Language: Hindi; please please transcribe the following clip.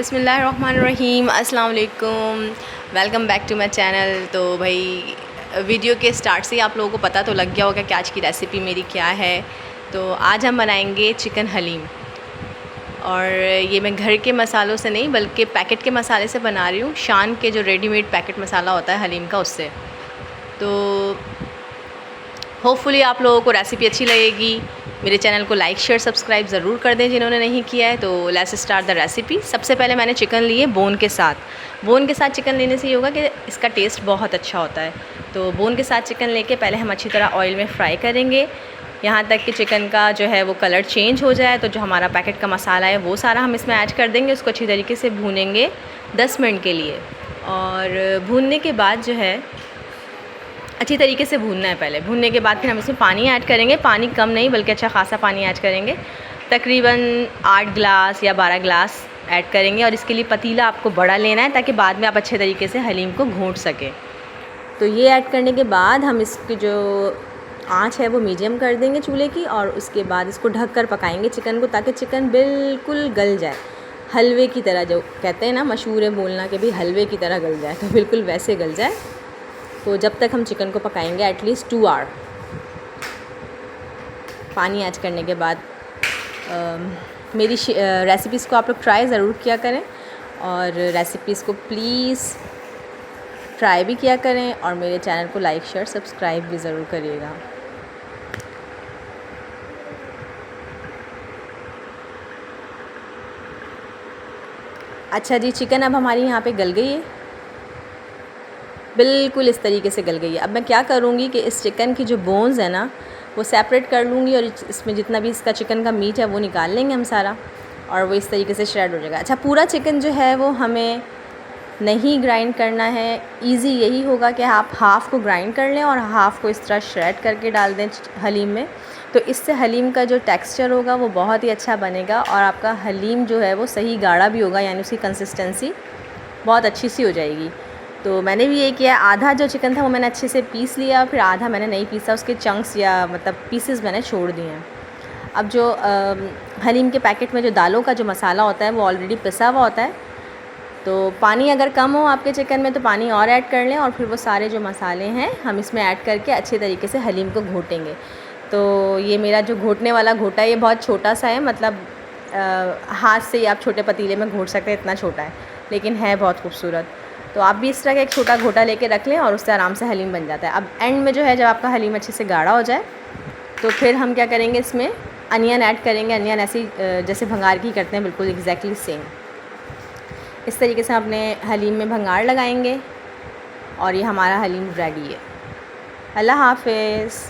बिस्मिल्लाहिर्रहमानिर्रहीम, अस्सलाम वालेकुम। Welcome back to my channel. तो भाई वीडियो के स्टार्ट से ही आप लोगों को पता तो लग गया होगा कि आज की रेसिपी मेरी क्या है। तो आज हम बनाएंगे चिकन हलीम, और ये मैं घर के मसालों से नहीं बल्कि पैकेट के मसाले से बना रही हूँ। शान के जो रेडीमेड पैकेट मसाला होता है हलीम का, उससे। तो होपफुली आप लोगों को रेसिपी अच्छी लगेगी। मेरे चैनल को लाइक शेयर सब्सक्राइब ज़रूर कर दें जिन्होंने नहीं किया है। तो लेट्स स्टार्ट द रेसिपी। सबसे पहले मैंने चिकन लिए बोन के साथ चिकन लेने से ये होगा कि इसका टेस्ट बहुत अच्छा होता है। तो बोन के साथ चिकन लेके पहले हम अच्छी तरह ऑयल में फ्राई करेंगे, यहाँ तक कि चिकन का जो है वो कलर चेंज हो जाए। तो जो हमारा पैकेट का मसाला है वो सारा हम इसमें ऐड कर देंगे। उसको अच्छी तरीके से भूनेंगे 10 मिनट के लिए। और भूनने के बाद जो है अच्छी तरीके से भूनना है। पहले भूनने के बाद फिर हम इसमें पानी ऐड करेंगे। पानी कम नहीं बल्कि अच्छा खासा पानी ऐड करेंगे। तकरीबन 8 गिलास या 12 गिलास ऐड करेंगे। और इसके लिए पतीला आपको बड़ा लेना है ताकि बाद में आप अच्छे तरीके से हलीम को घोंट सकें। तो ये ऐड करने के बाद हम इसकी जो आँच है वो मीडियम कर देंगे चूल्हे की, और उसके बाद इसको ढक कर पकाएंगे चिकन को, ताकि चिकन बिल्कुल गल जाए, हलवे की तरह। जो कहते हैं ना, मशहूर है बोलना कि भाई हलवे की तरह गल जाए, तो बिल्कुल वैसे गल जाए। तो जब तक हम चिकन को पकाएंगे एटलीस्ट 2 आवर। पानी ऐड करने के बाद मेरी रेसिपीज़ को आप लोग ट्राई ज़रूर किया करें, और रेसिपीज़ को प्लीज़ ट्राई भी किया करें, और मेरे चैनल को लाइक शेयर सब्सक्राइब भी ज़रूर करिएगा। अच्छा जी, चिकन अब हमारी यहाँ पे गल गई है, बिल्कुल इस तरीके से गल गई है। अब मैं क्या करूँगी कि इस चिकन की जो बोन्स है ना वो सेपरेट कर लूँगी, और इसमें जितना भी इसका चिकन का मीट है वो निकाल लेंगे हम सारा, और वो इस तरीके से श्रेड हो जाएगा। अच्छा, पूरा चिकन जो है वो हमें नहीं ग्राइंड करना है। इजी यही होगा कि आप हाफ़ को ग्राइंड कर लें और हाफ़ को इस तरह श्रेड करके डाल दें हलीम में। तो इससे हलीम का जो टेक्सचर होगा वो बहुत ही अच्छा बनेगा, और आपका हलीम जो है वो सही गाढ़ा भी होगा, यानी उसकी कंसिस्टेंसी बहुत अच्छी सी हो जाएगी। तो मैंने भी ये किया, आधा जो चिकन था वो मैंने अच्छे से पीस लिया, फिर आधा मैंने नहीं पीसा, उसके चंक्स या मतलब पीसेस मैंने छोड़ दिए हैं। अब जो हलीम के पैकेट में जो दालों का जो मसाला होता है वो ऑलरेडी पिसा हुआ होता है। तो पानी अगर कम हो आपके चिकन में तो पानी और ऐड कर लें, और फिर वो सारे जो मसाले हैं हम इसमें ऐड करके अच्छे तरीके से हलीम को घोटेंगे। तो ये मेरा जो घोटने वाला घोटा है ये बहुत छोटा सा है, मतलब हाथ से ही आप छोटे पतीले में घोट सकते हैं, इतना छोटा है, लेकिन है बहुत खूबसूरत। तो आप भी इस तरह का एक छोटा घोटा लेके रख लें, और उससे आराम से हलीम बन जाता है। अब एंड में जो है, जब आपका हलीम अच्छे से गाढ़ा हो जाए तो फिर हम क्या करेंगे, इसमें अनियन ऐड करेंगे। अनियन ऐसे जैसे भंगार की करते हैं, बिल्कुल एग्जैक्टली सेम इस तरीके से अपने हलीम में भंगार लगाएंगे, और ये हमारा हलीम रेडी है। अल्लाह हाफ़िज़।